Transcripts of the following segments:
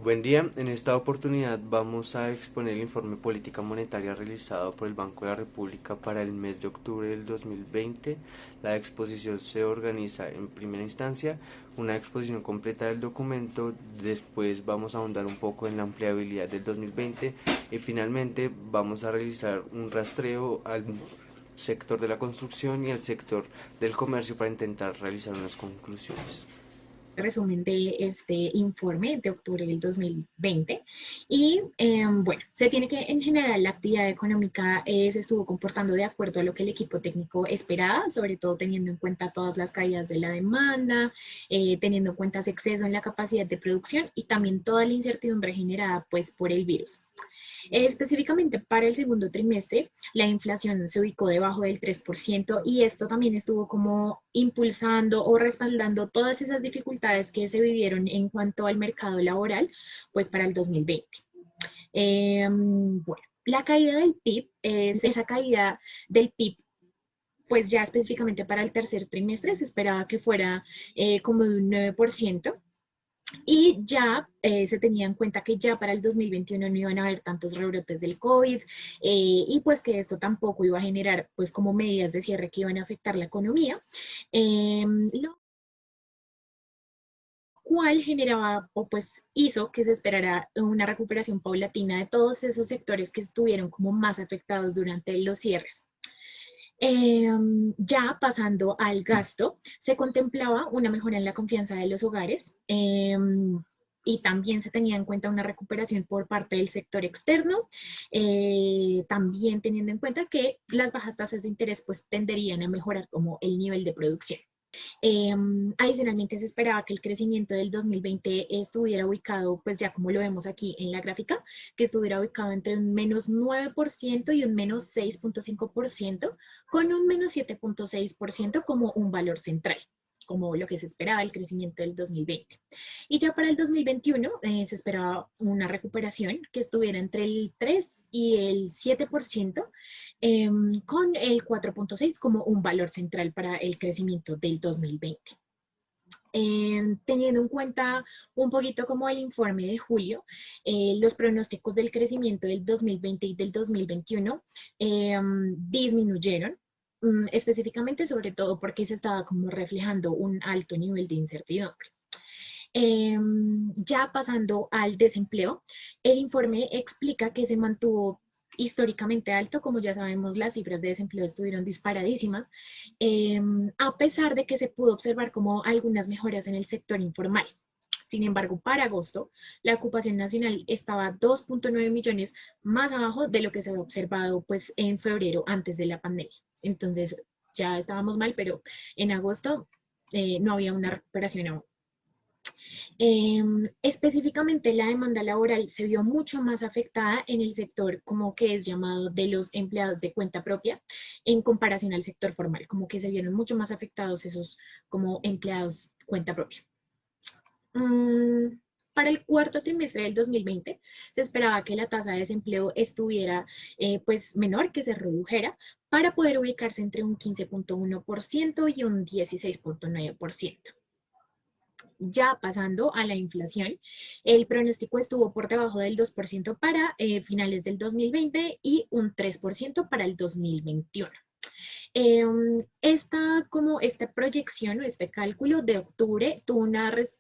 Buen día, en esta oportunidad vamos a exponer el informe política monetaria realizado por el Banco de la República para el mes de octubre del 2020. La exposición se organiza en primera instancia una exposición completa del documento, después vamos a ahondar un poco en la empleabilidad del 2020 y finalmente vamos a realizar un rastreo al sector de la construcción y al sector del comercio para intentar realizar unas conclusiones. Resumen de este informe de octubre del 2020 y bueno, se tiene que en general la actividad económica se estuvo comportando de acuerdo a lo que el equipo técnico esperaba, sobre todo teniendo en cuenta todas las caídas de la demanda, teniendo en cuenta ese exceso en la capacidad de producción y también toda la incertidumbre generada pues por el virus. Específicamente para el segundo trimestre, la inflación se ubicó debajo del 3% y esto también estuvo como impulsando o respaldando todas esas dificultades que se vivieron en cuanto al mercado laboral, pues para el 2020. Bueno, la caída del PIB es esa caída del PIB pues ya específicamente para el tercer trimestre se esperaba que fuera como de un 9%, y ya se tenía en cuenta que ya para el 2021 no iban a haber tantos rebrotes del COVID, y pues que esto tampoco iba a generar pues como medidas de cierre que iban a afectar la economía, lo cual generaba o pues hizo que se esperara una recuperación paulatina de todos esos sectores que estuvieron como más afectados durante los cierres. Ya pasando al gasto, se contemplaba una mejora en la confianza de los hogares, y también se tenía en cuenta una recuperación por parte del sector externo, también teniendo en cuenta que las bajas tasas de interés pues tenderían a mejorar como el nivel de producción. Adicionalmente, se esperaba que el crecimiento del 2020 estuviera ubicado, pues ya como lo vemos aquí en la gráfica, que estuviera ubicado entre un menos 9% y un menos 6,5%, con un menos 7,6% como un valor central, como lo que se esperaba el crecimiento del 2020. Y ya para el 2021 se esperaba una recuperación que estuviera entre el 3 y el 7%, con el 4,6 como un valor central para el crecimiento del 2020. Teniendo en cuenta un poquito como el informe de julio, los pronósticos del crecimiento del 2020 y del 2021 disminuyeron, específicamente sobre todo porque se estaba como reflejando un alto nivel de incertidumbre. Ya pasando al desempleo, el informe explica que se mantuvo históricamente alto. Como ya sabemos, las cifras de desempleo estuvieron disparadísimas, a pesar de que se pudo observar como algunas mejoras en el sector informal. Sin embargo, para agosto, la ocupación nacional estaba 2,9 millones más abajo de lo que se había observado pues, en febrero antes de la pandemia. Entonces, ya estábamos mal, pero en agosto no había una recuperación aún. Específicamente la demanda laboral se vio mucho más afectada en el sector como que es llamado de los empleados de cuenta propia en comparación al sector formal, como que se vieron mucho más afectados esos como empleados cuenta propia. Mm, para el cuarto trimestre del 2020 se esperaba que la tasa de desempleo estuviera pues menor, que se redujera para poder ubicarse entre un 15,1% y un 16,9%. Ya pasando a la inflación, el pronóstico estuvo por debajo del 2% para finales del 2020 y un 3% para el 2021. Esta proyección o este cálculo de octubre tuvo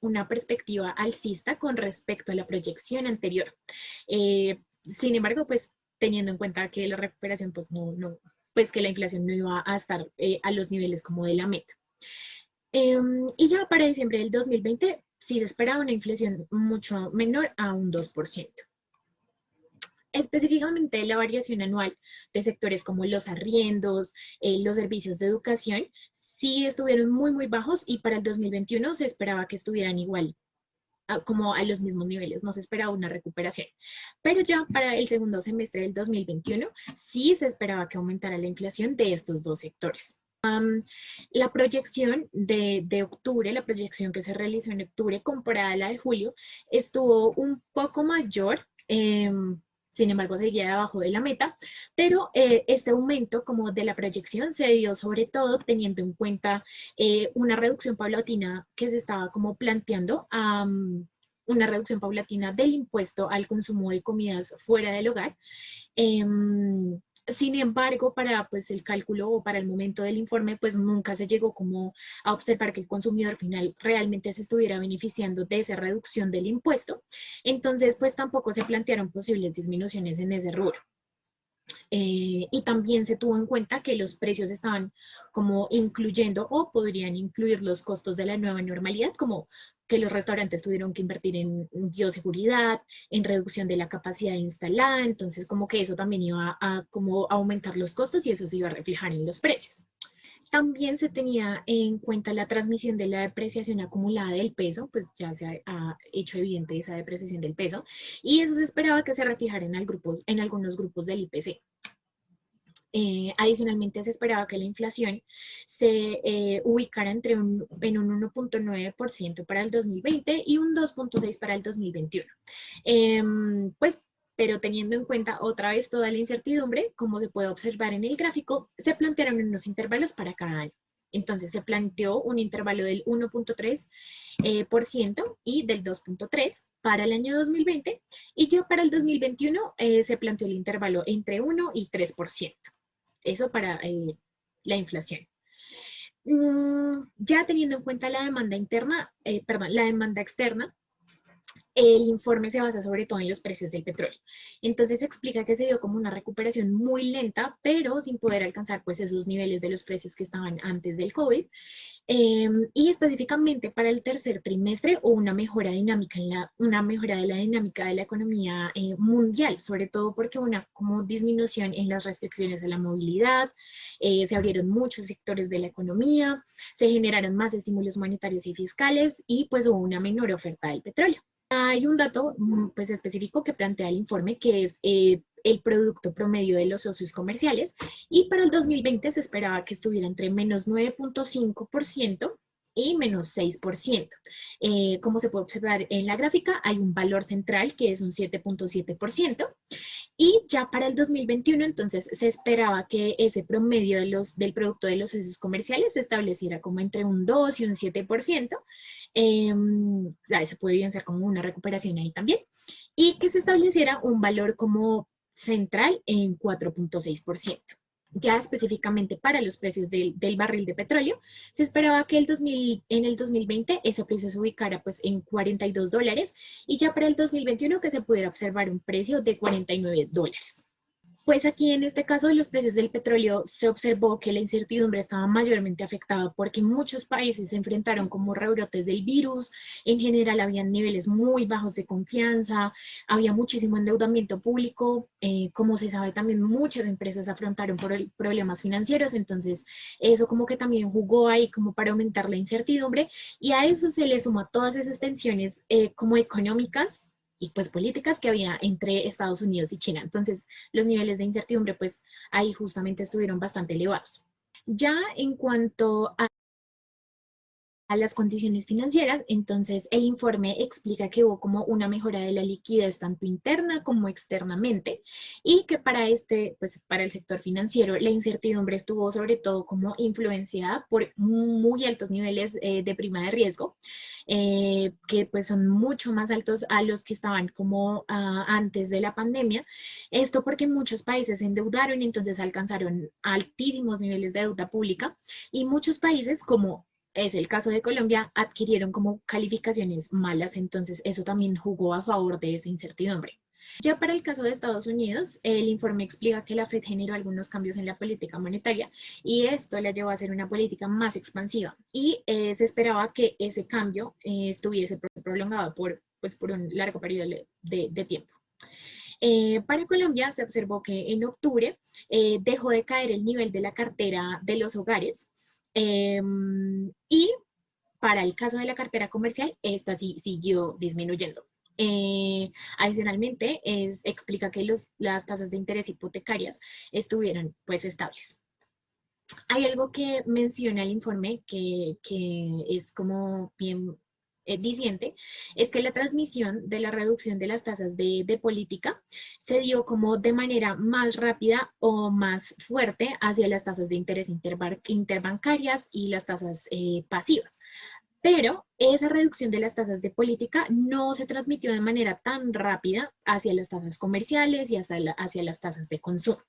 una perspectiva alcista con respecto a la proyección anterior. Sin embargo, pues teniendo en cuenta que la recuperación, pues pues que la inflación no iba a estar a los niveles como de la meta. Y ya para diciembre del 2020 sí se esperaba una inflación mucho menor a un 2%. Específicamente la variación anual de sectores como los arriendos, los servicios de educación, sí estuvieron muy bajos, y para el 2021 se esperaba que estuvieran igual, como a los mismos niveles, no se esperaba una recuperación. Pero ya para el segundo semestre del 2021 sí se esperaba que aumentara la inflación de estos dos sectores. La proyección de octubre, la proyección que se realizó en octubre comparada a la de julio, estuvo un poco mayor. Sin embargo, seguía debajo de la meta, pero este aumento como de la proyección se dio sobre todo teniendo en cuenta una reducción paulatina que se estaba como planteando una reducción paulatina del impuesto al consumo de comidas fuera del hogar. Em, Sin embargo, para pues, el cálculo o para el momento del informe, pues nunca se llegó como a observar que el consumidor final realmente se estuviera beneficiando de esa reducción del impuesto. Entonces, pues tampoco se plantearon posibles disminuciones en ese rubro. Y también se tuvo en cuenta que los precios estaban como incluyendo o podrían incluir los costos de la nueva normalidad, como que los restaurantes tuvieron que invertir en bioseguridad, en reducción de la capacidad instalada, entonces como que eso también iba a como aumentar los costos y eso se iba a reflejar en los precios. También se tenía en cuenta la transmisión de la depreciación acumulada del peso, pues ya se ha hecho evidente esa depreciación del peso, y eso se esperaba que se reflejara en algunos grupos del IPC. Adicionalmente, se esperaba que la inflación se ubicara en un 1.9% para el 2020 y un 2.6% para el 2021. Pues, pero teniendo en cuenta otra vez toda la incertidumbre, como se puede observar en el gráfico, se plantearon unos intervalos para cada año. Entonces se planteó un intervalo del 1.3% y del 2.3% para el año 2020 y ya para el 2021 se planteó el intervalo entre 1 y 3%. Eso para la inflación. Ya teniendo en cuenta la demanda interna, perdón, la demanda externa, el informe se basa sobre todo en los precios del petróleo. Entonces explica que se dio como una recuperación muy lenta, pero sin poder alcanzar pues esos niveles de los precios que estaban antes del COVID. Y específicamente para el tercer trimestre hubo una mejora dinámica una mejora de la dinámica de la economía mundial, sobre todo porque una como disminución en las restricciones a la movilidad, se abrieron muchos sectores de la economía, se generaron más estímulos monetarios y fiscales y pues hubo una menor oferta del petróleo. Hay un dato pues, específico que plantea el informe, que es el producto promedio de los socios comerciales, y para el 2020 se esperaba que estuviera entre menos 9.5% y menos 6%. Como se puede observar en la gráfica, hay un valor central que es un 7.7%, y ya para el 2021 entonces se esperaba que ese promedio del producto de los socios comerciales se estableciera como entre un 2 y un 7%. Se puede evidenciar como una recuperación ahí también, y que se estableciera un valor como central en 4.6%. Ya específicamente para los precios del barril de petróleo, se esperaba que en el 2020 ese precio se ubicara pues en $42 y ya para el 2021 que se pudiera observar un precio de $49. Pues aquí en este caso de los precios del petróleo se observó que la incertidumbre estaba mayormente afectada porque muchos países se enfrentaron como rebrotes del virus, en general habían niveles muy bajos de confianza, había muchísimo endeudamiento público, como se sabe también muchas empresas afrontaron problemas financieros, entonces eso como que también jugó ahí como para aumentar la incertidumbre y a eso se le suma todas esas tensiones como económicas y pues políticas que había entre Estados Unidos y China. Entonces, los niveles de incertidumbre, pues ahí justamente estuvieron bastante elevados. Ya en cuanto a las condiciones financieras, entonces el informe explica que hubo como una mejora de la liquidez tanto interna como externamente y que para pues para el sector financiero la incertidumbre estuvo sobre todo como influenciada por muy altos niveles de prima de riesgo, que pues son mucho más altos a los que estaban como antes de la pandemia. Esto porque muchos países se endeudaron y entonces alcanzaron altísimos niveles de deuda pública y muchos países como es el caso de Colombia, adquirieron como calificaciones malas, entonces eso también jugó a favor de esa incertidumbre. Ya para el caso de Estados Unidos, el informe explica que la Fed generó algunos cambios en la política monetaria y esto la llevó a hacer una política más expansiva y se esperaba que ese cambio estuviese prolongado pues, por un largo periodo de tiempo. Para Colombia se observó que en octubre dejó de caer el nivel de la cartera de los hogares y para el caso de la cartera comercial, esta sí siguió disminuyendo. Adicionalmente, explica que las tasas de interés hipotecarias estuvieron pues estables. Hay algo que menciona el informe que es como bien diciente, es que la transmisión de la reducción de las tasas de política se dio como de manera más rápida o más fuerte hacia las tasas de interés interbancarias y las tasas pasivas. Pero esa reducción de las tasas de política no se transmitió de manera tan rápida hacia las tasas comerciales y hacia las tasas de consumo.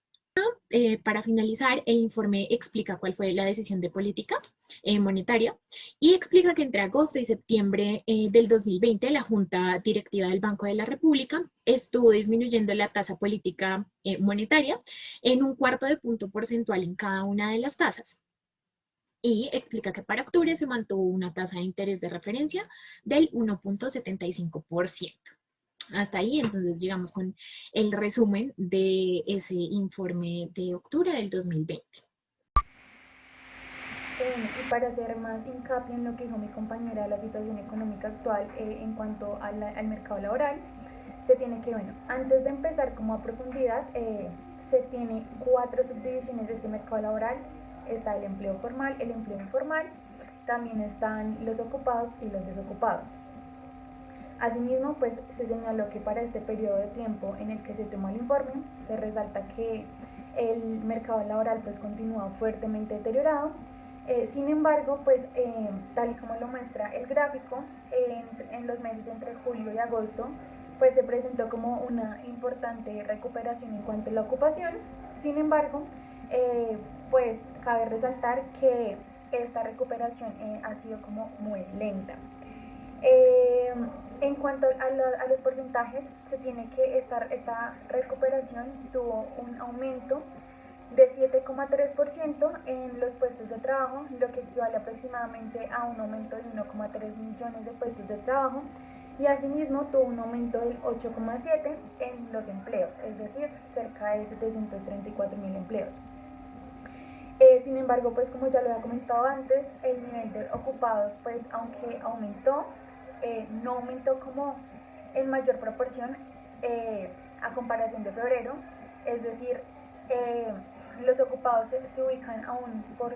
Para finalizar, el informe explica cuál fue la decisión de política monetaria y explica que entre agosto y septiembre del 2020 la Junta Directiva del Banco de la República estuvo disminuyendo la tasa política monetaria en un cuarto de punto porcentual en cada una de las tasas. Y explica que para octubre se mantuvo una tasa de interés de referencia del 1.75%. Hasta ahí, entonces llegamos con el resumen de ese informe de octubre del 2020. Y para hacer más hincapié en lo que dijo mi compañera de la situación económica actual en cuanto al mercado laboral, se tiene que, bueno, antes de empezar como a profundidad, se tiene 4 subdivisiones de este mercado laboral. Está el empleo formal, el empleo informal, también están los ocupados y los desocupados. Asimismo, pues se señaló que para este periodo de tiempo en el que se tomó el informe, se resalta que el mercado laboral pues continúa fuertemente deteriorado. Sin embargo, pues tal y como lo muestra el gráfico, en los meses entre julio y agosto, pues se presentó como una importante recuperación en cuanto a la ocupación. Sin embargo, pues cabe resaltar que esta recuperación ha sido como muy lenta. En cuanto a los porcentajes, se tiene que esta recuperación tuvo un aumento de 7,3% en los puestos de trabajo, lo que equivale aproximadamente a un aumento de 1,3 millones de puestos de trabajo, y asimismo tuvo un aumento del 8,7% en los empleos, es decir, cerca de 734.000 empleos. Sin embargo, pues como ya lo había comentado antes, el nivel de ocupados, pues aunque aumentó, no aumentó como en mayor proporción a comparación de febrero, es decir, los ocupados se ubican aún por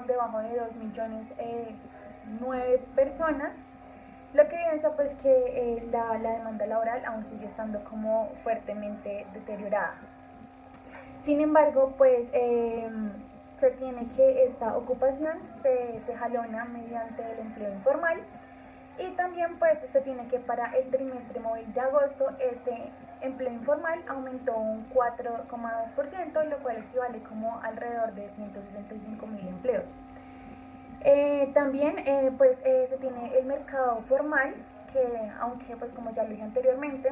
debajo de 2.000.009 personas, lo que evidencia pues que la demanda laboral aún sigue estando como fuertemente deteriorada. Sin embargo, pues se tiene que esta ocupación se jalona mediante el empleo informal, y también pues se tiene que para el trimestre móvil de agosto este empleo informal aumentó un 4,2%, lo cual equivale como alrededor de 165.000 empleos. También pues se tiene el mercado formal, que aunque pues como ya lo dije anteriormente,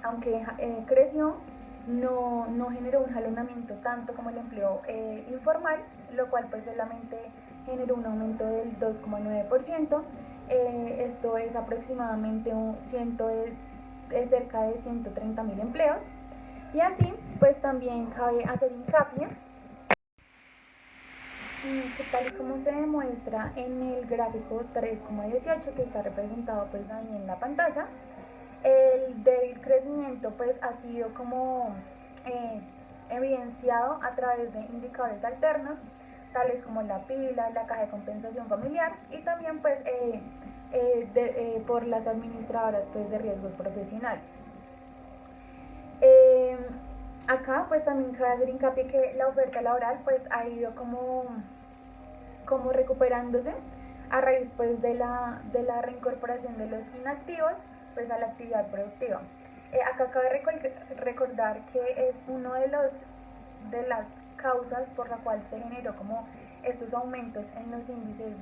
aunque creció, no generó un jalonamiento tanto como el empleo informal, lo cual pues solamente generó un aumento del 2,9%. Esto es aproximadamente cerca de 130.000 empleos. Y así pues también cabe hacer hincapié que tal y como se demuestra en el gráfico 3,18 que está representado pues ahí en la pantalla, el débil crecimiento pues ha sido como evidenciado a través de indicadores alternos, tales como la pila, la caja de compensación familiar, y también pues por las administradoras pues de riesgos profesionales. Acá pues también cabe hacer hincapié que la oferta laboral pues ha ido como recuperándose a raíz pues de la reincorporación de los inactivos pues a la actividad productiva. Acá cabe recordar que es uno de las causas por la cual se generó como estos aumentos en los índices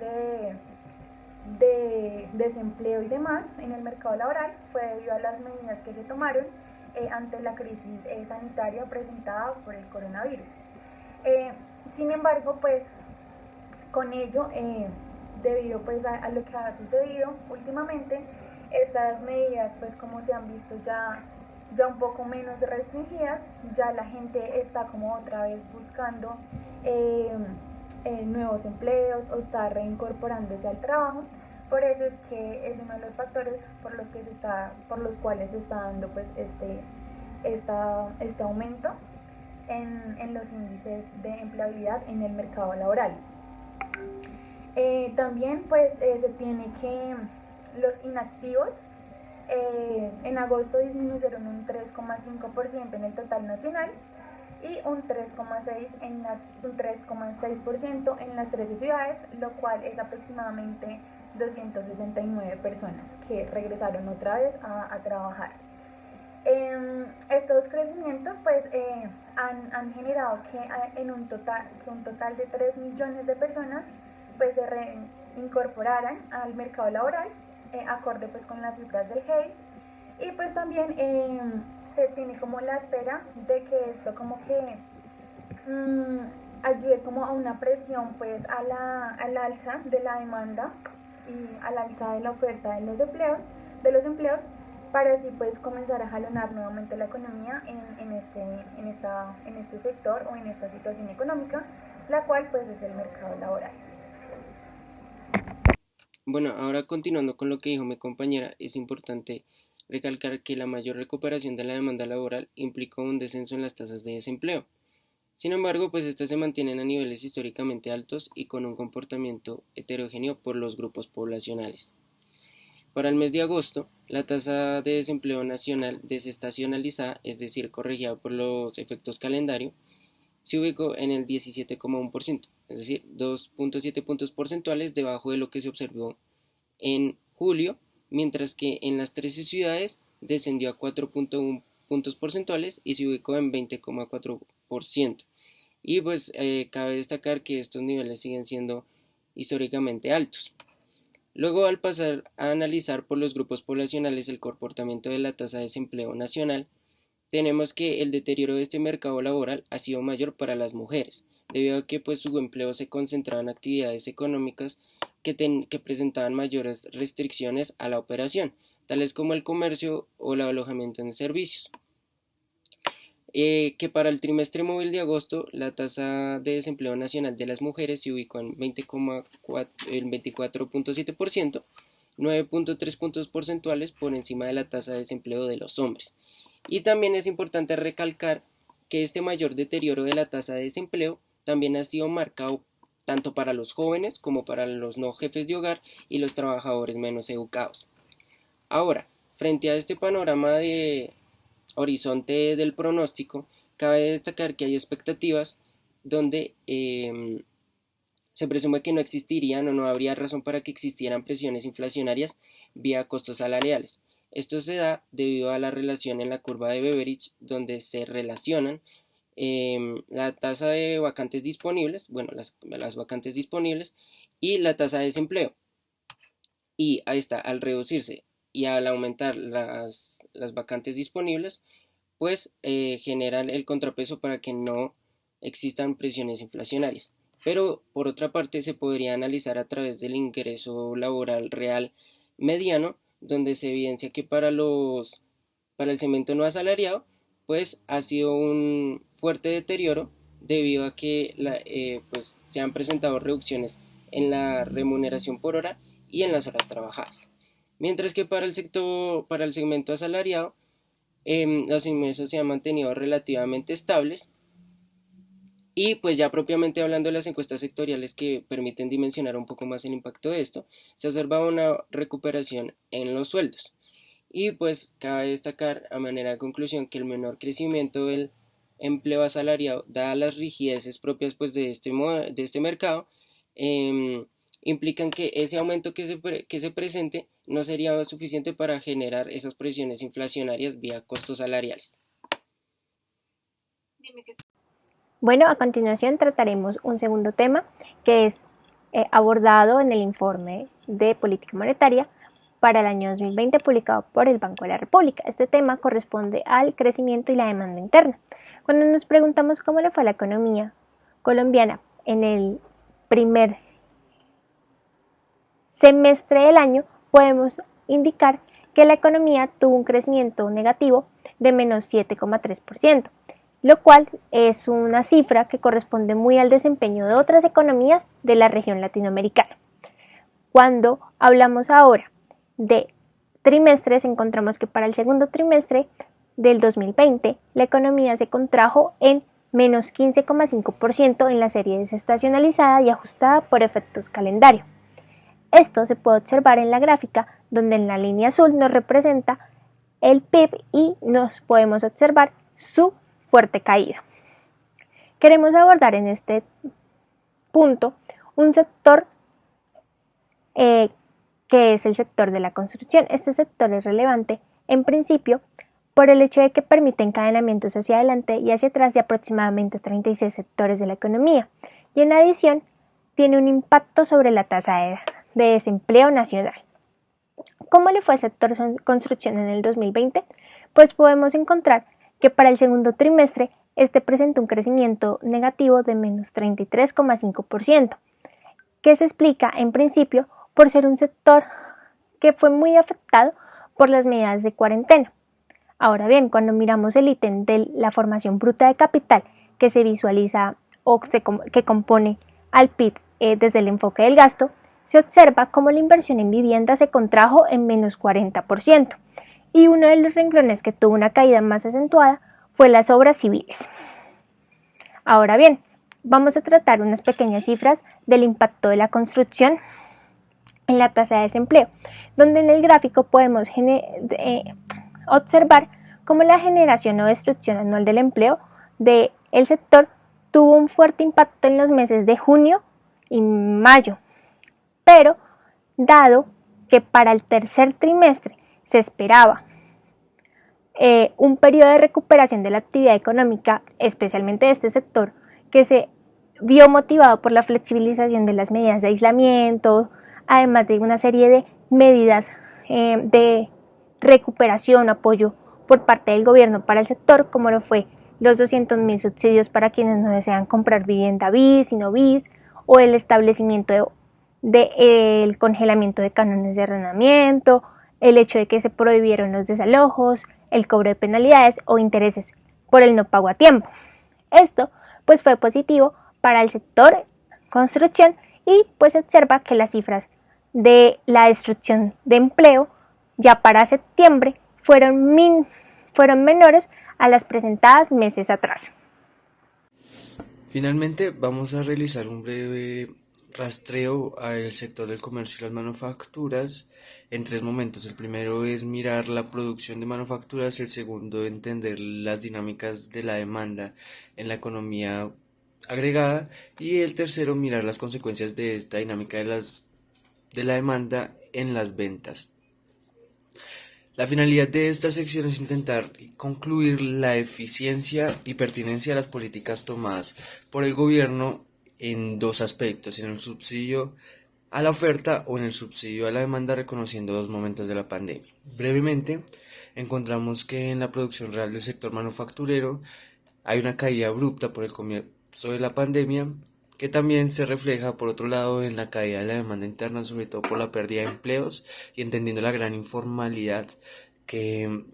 de desempleo y demás en el mercado laboral, fue debido a las medidas que se tomaron ante la crisis sanitaria presentada por el coronavirus. Sin embargo, pues con ello, debido pues a lo que ha sucedido últimamente, estas medidas pues como se han visto ya un poco menos restringidas, ya la gente está como otra vez buscando nuevos empleos o está reincorporándose al trabajo. Por eso es que es uno de los factores por los cuales se está dando pues este aumento en los índices de empleabilidad en el mercado laboral. También pues se tiene que los inactivos en agosto disminuyeron un 3,5% en el total nacional y un 3,6% en las 13 ciudades, lo cual es aproximadamente 269 personas que regresaron otra vez a trabajar. Estos crecimientos pues han generado que en un total de 3 millones de personas pues se reincorporaran al mercado laboral, acorde pues con las cifras del GEI, y pues también se tiene como la espera de que esto como que ayude como a una presión pues al alza de la demanda y al alza de la oferta de los empleos, para así pues comenzar a jalonar nuevamente la economía en este sector o en esta situación económica, la cual pues es el mercado laboral. Bueno, ahora continuando con lo que dijo mi compañera, es importante recalcar que la mayor recuperación de la demanda laboral implicó un descenso en las tasas de desempleo. Sin embargo, pues estas se mantienen a niveles históricamente altos y con un comportamiento heterogéneo por los grupos poblacionales. Para el mes de agosto, la tasa de desempleo nacional desestacionalizada, es decir, corregida por los efectos calendario, se ubicó en el 17,1%, es decir, 2,7 puntos porcentuales debajo de lo que se observó en julio, mientras que en las 13 ciudades descendió a 4,1 puntos porcentuales y se ubicó en 20,4%. Y pues cabe destacar que estos niveles siguen siendo históricamente altos. Luego, al pasar a analizar por los grupos poblacionales el comportamiento de la tasa de desempleo nacional, tenemos que el deterioro de este mercado laboral ha sido mayor para las mujeres, debido a que pues, su empleo se concentraba en actividades económicas que presentaban mayores restricciones a la operación, tales como el comercio o el alojamiento en servicios. Que para el trimestre móvil de agosto la tasa de desempleo nacional de las mujeres se ubicó en 24,7%, 9,3 puntos porcentuales por encima de la tasa de desempleo de los hombres. Y también es importante recalcar que este mayor deterioro de la tasa de desempleo también ha sido marcado tanto para los jóvenes como para los no jefes de hogar y los trabajadores menos educados. Ahora, frente a este panorama de horizonte del pronóstico, cabe destacar que hay expectativas donde se presume que no existirían o no habría razón para que existieran presiones inflacionarias vía costos salariales. Esto se da debido a la relación en la curva de Beveridge, donde se relacionan la tasa de vacantes disponibles, las vacantes disponibles y la tasa de desempleo. Y ahí está, al reducirse y al aumentar las vacantes disponibles, pues generan el contrapeso para que no existan presiones inflacionarias. Pero por otra parte se podría analizar a través del ingreso laboral real mediano, donde se evidencia que para el segmento no asalariado pues ha sido un fuerte deterioro debido a que pues, se han presentado reducciones en la remuneración por hora y en las horas trabajadas. Mientras que para el segmento asalariado, los ingresos se han mantenido relativamente estables. Y pues ya propiamente hablando de las encuestas sectoriales que permiten dimensionar un poco más el impacto de esto, se observa una recuperación en los sueldos. Y pues cabe destacar a manera de conclusión que el menor crecimiento del empleo asalariado, dadas las rigideces propias pues de este mercado, implican que ese aumento que se presente no sería suficiente para generar esas presiones inflacionarias vía costos salariales. Bueno, a continuación trataremos un segundo tema que es abordado en el informe de política monetaria para el año 2020 publicado por el Banco de la República. Este tema corresponde al crecimiento y la demanda interna. Cuando nos preguntamos cómo le fue a la economía colombiana en el primer semestre del año, podemos indicar que la economía tuvo un crecimiento negativo de menos 7,3%, lo cual es una cifra que corresponde muy al desempeño de otras economías de la región latinoamericana. Cuando hablamos ahora de trimestres, encontramos que para el segundo trimestre del 2020 la economía se contrajo en menos 15,5% en la serie desestacionalizada y ajustada por efectos calendario. Esto se puede observar en la gráfica, donde en la línea azul nos representa el PIB y nos podemos observar su fuerte caída. Queremos abordar en este punto un sector que es el sector de la construcción. Este sector es relevante, en principio, por el hecho de que permite encadenamientos hacia adelante y hacia atrás de aproximadamente 36 sectores de la economía, y en adición tiene un impacto sobre la tasa de desempleo nacional. ¿Cómo le fue al sector construcción en el 2020? Pues podemos encontrar que para el segundo trimestre este presentó un crecimiento negativo de menos 33,5%, que se explica en principio por ser un sector que fue muy afectado por las medidas de cuarentena. Ahora bien, cuando miramos el ítem de la formación bruta de capital que se visualiza o que compone al PIB desde el enfoque del gasto, se observa cómo la inversión en vivienda se contrajo en menos 40%, y uno de los renglones que tuvo una caída más acentuada fue las obras civiles. Ahora bien, vamos a tratar unas pequeñas cifras del impacto de la construcción en la tasa de desempleo, donde en el gráfico podemos observar cómo la generación o destrucción anual del empleo del sector tuvo un fuerte impacto en los meses de junio y mayo, pero dado que para el tercer trimestre se esperaba un periodo de recuperación de la actividad económica, especialmente de este sector, que se vio motivado por la flexibilización de las medidas de aislamiento, además de una serie de medidas de recuperación, apoyo por parte del gobierno para el sector, como lo fue los 200.000 subsidios para quienes no desean comprar vivienda BIS, sino BIS, o el establecimiento del congelamiento de cánones de arrendamiento, el hecho de que se prohibieron los desalojos, el cobro de penalidades o intereses por el no pago a tiempo. Esto pues fue positivo para el sector construcción, y pues se observa que las cifras de la destrucción de empleo ya para septiembre fueron menores a las presentadas meses atrás. Finalmente, vamos a realizar un breve rastreo al sector del comercio y las manufacturas en tres momentos. El primero es mirar la producción de manufacturas, el segundo entender las dinámicas de la demanda en la economía agregada, y el tercero mirar las consecuencias de esta dinámica de la demanda en las ventas. La finalidad de esta sección es intentar concluir la eficiencia y pertinencia de las políticas tomadas por el gobierno en dos aspectos: en el subsidio a la oferta o en el subsidio a la demanda, reconociendo dos momentos de la pandemia. Brevemente, encontramos que en la producción real del sector manufacturero hay una caída abrupta por el comienzo de la pandemia, que también se refleja por otro lado en la caída de la demanda interna, sobre todo por la pérdida de empleos y entendiendo la gran informalidad que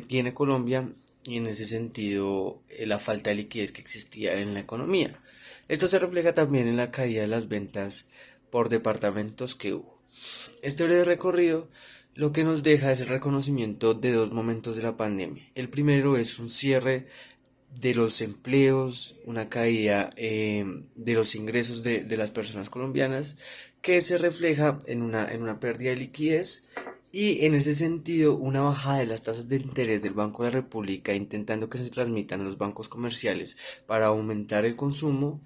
tiene Colombia, y en ese sentido la falta de liquidez que existía en la economía. Esto se refleja también en la caída de las ventas por departamentos que hubo. Este breve recorrido lo que nos deja es el reconocimiento de dos momentos de la pandemia. El primero es un cierre de los empleos, una caída de los ingresos de las personas colombianas, que se refleja en una pérdida de liquidez, y en ese sentido una bajada de las tasas de interés del Banco de la República, intentando que se transmitan a los bancos comerciales para aumentar el consumo.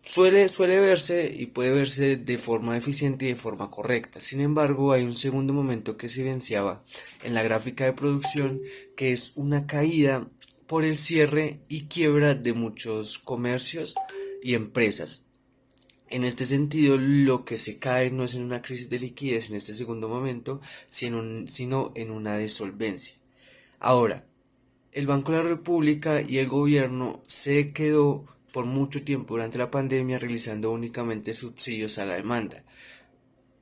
Suele verse y puede verse de forma eficiente y de forma correcta. Sin embargo, hay un segundo momento que se evidenciaba en la gráfica de producción, que es una caída por el cierre y quiebra de muchos comercios y empresas. En este sentido, lo que se cae no es en una crisis de liquidez en este segundo momento, sino en una desolvencia. Ahora, el Banco de la República y el gobierno se quedó por mucho tiempo durante la pandemia realizando únicamente subsidios a la demanda.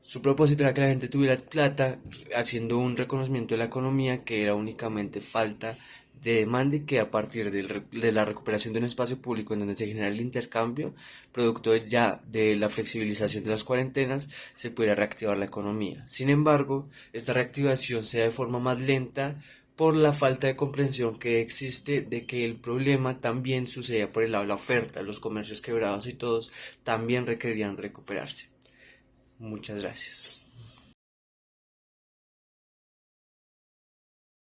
Su propósito era que la gente tuviera plata, haciendo un reconocimiento de la economía que era únicamente falta de demanda, y que a partir de la recuperación de un espacio público en donde se genera el intercambio, producto ya de la flexibilización de las cuarentenas, se pudiera reactivar la economía. Sin embargo, esta reactivación se da de forma más lenta por la falta de comprensión que existe de que el problema también sucedía por el lado de la oferta. Los comercios quebrados y todos también requerían recuperarse. Muchas gracias.